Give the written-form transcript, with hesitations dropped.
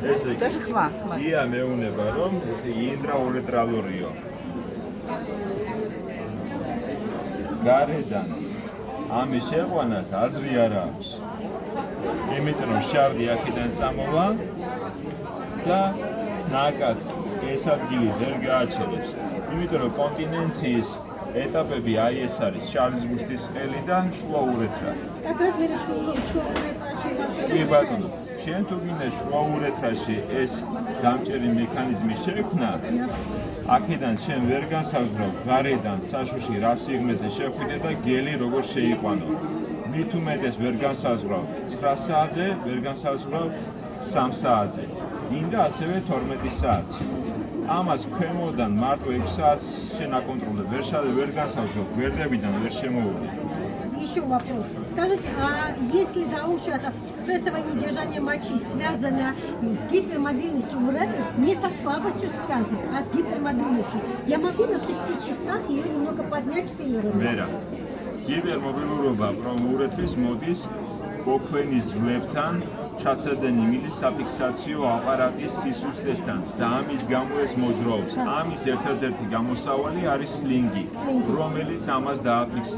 ეს ხმა. ია მეუნება რომ ესე ინტრაურეტრალურიო. გარედან ამის შეყვანას აზრი არ აქვს. იმიტომ რომ შარდი აქედან წამოვა და ნაკაც ეს ადგილი ვერ გააჩერებს. იმიტომ რომ კონტინენციის ეტაპები აი ეს არის შარდის ბუშტის ყელი და შუა ურეთრა. Акрес მე შუა ურეთრაში კი ბატონო, შენ თუ გინდა შუა ურეთრაში ეს დამჭერი მექანიზმი შექმნა, აქედან შენ ვერ განსაზღვრავ გარედან საშუში რა სიღრმეზე შეხვიდე და გელი როგორ შეიყვანო. მით უმეტეს ვერ განსაზღვრავ 9 საათზე, ვერ განსაზღვრავ 3 საათზე. გინდა ასევე 12 საათი. Ამას ქვემოდან მარტო 6 საათს შენ აკონტროლებ, ვერ განსაზღვრებ, გვერდებიდან ვერ შემოვიდი. Еще вопрос. Скажите, а если до ушата стрессовое недержание мочи связано с гипермобильностью уретры, не со слабостью связок, а с гипермобильностью, я могу на 6 часах ее немного поднять филлером? Вера, гипермобилურობა პრომურეთის მოდის ოქვენის ძვლებთან ჩასადენი მილის საფიქსაციო აპარატის სისუსტესთან და ამის გამო ეს მოძრაობს. ამის ერთადერთი გამოსავალი არის სლინგი, რომელიც ამას დააფიქსირებს.